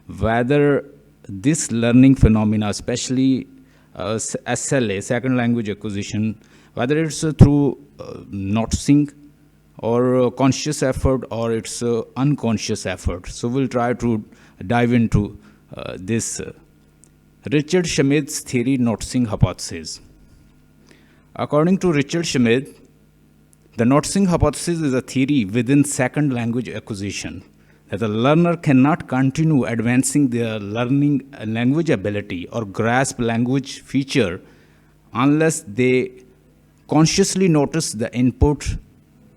whether this learning phenomena, especially SLA, second language acquisition, whether it's through noticing or conscious effort or it's unconscious effort. So we'll try to dive into this. Richard Schmidt's theory noticing hypothesis. According to Richard Schmidt, the noticing hypothesis is a theory within second language acquisition that the learner cannot continue advancing their learning language ability or grasp language feature unless they consciously notice the input.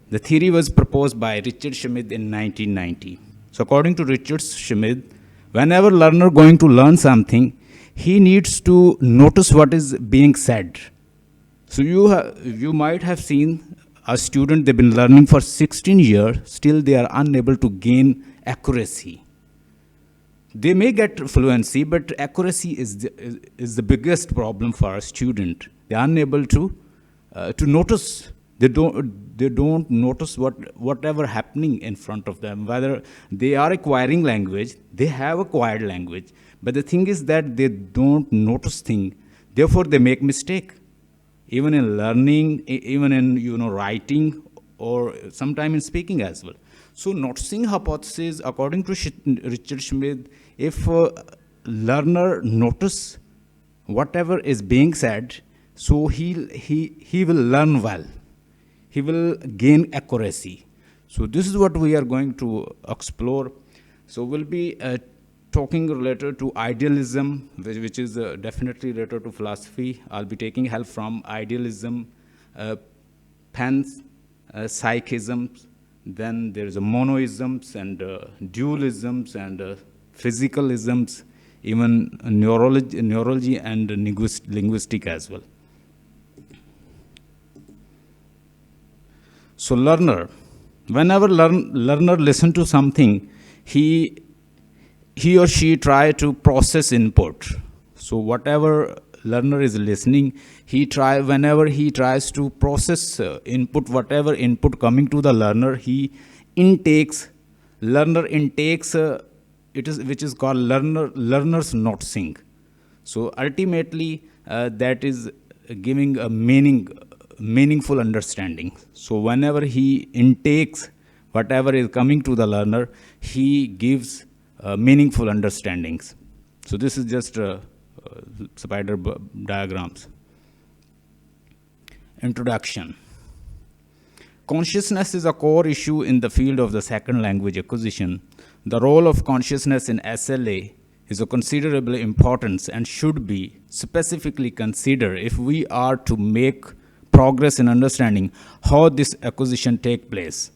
The theory was proposed by Richard Schmidt in 1990. So according to Richard Schmidt, whenever learner going to learn something, he needs to notice what is being said. So you might have seen a student, they've been learning for 16 years, still they are unable to gain accuracy. They may get fluency, but accuracy is the biggest problem for a student. They are unable to notice. They don't notice whatever happening in front of them. Whether they are acquiring language, they have acquired language, but the thing is that they don't notice things. Therefore, they make mistake. Even in learning, even in writing, or sometime in speaking as well. So noticing hypothesis, according to Richard Schmidt, if learner notice whatever is being said, so he will learn well. He will gain accuracy. So this is what we are going to explore. So we'll be talking related to idealism, which is definitely related to philosophy. I'll be taking help from idealism, psychisms, then there's monoisms and dualisms and physicalisms, even neurology and linguistic as well. So whenever learner listen to something, he or she try to process input. So whatever learner is listening, whenever he tries to process input, whatever input coming to the learner, learner intakes which is called learner's noticing. So ultimately that is giving a meaningful understanding. So whenever he intakes whatever is coming to the learner, he gives meaningful understandings. So this is just spider diagrams. Introduction. Consciousness is a core issue in the field of the second language acquisition. The role of consciousness in SLA is of considerable importance and should be specifically considered if we are to make progress in understanding how this acquisition takes place.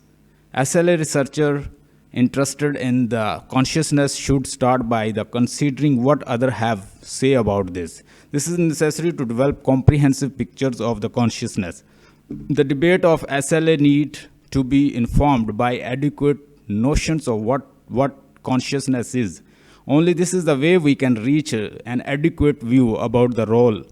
SLA researcher interested in the consciousness should start by considering what others have say about this. This is necessary to develop comprehensive pictures of the consciousness. The debate of SLA need to be informed by adequate notions of what consciousness is. Only this is the way we can reach an adequate view about the role.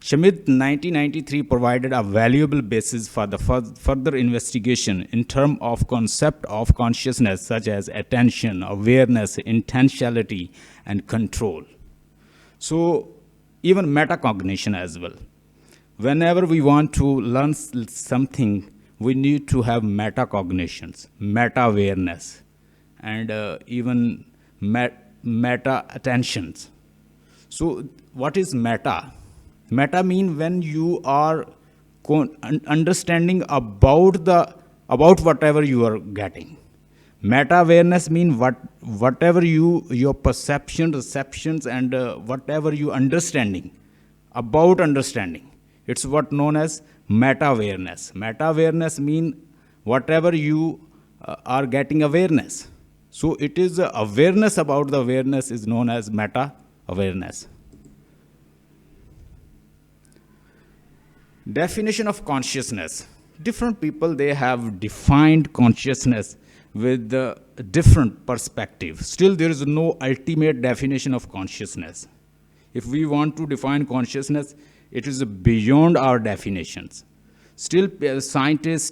Schmidt, 1993, provided a valuable basis for the further investigation in terms of concept of consciousness such as attention, awareness, intentionality, and control. So even metacognition as well. Whenever we want to learn something, we need to have metacognitions, meta-awareness, and even meta-attentions. So what is meta? Meta means when you are understanding about whatever you are getting. Meta awareness means whatever your perception, receptions, and whatever you understanding about understanding. It's what known as meta awareness. Meta awareness means whatever you are getting awareness. So it is awareness about the awareness is known as meta awareness. Definition of consciousness. Different people, they have defined consciousness with different perspectives. Still, there is no ultimate definition of consciousness. If we want to define consciousness, it is beyond our definitions. Still, scientists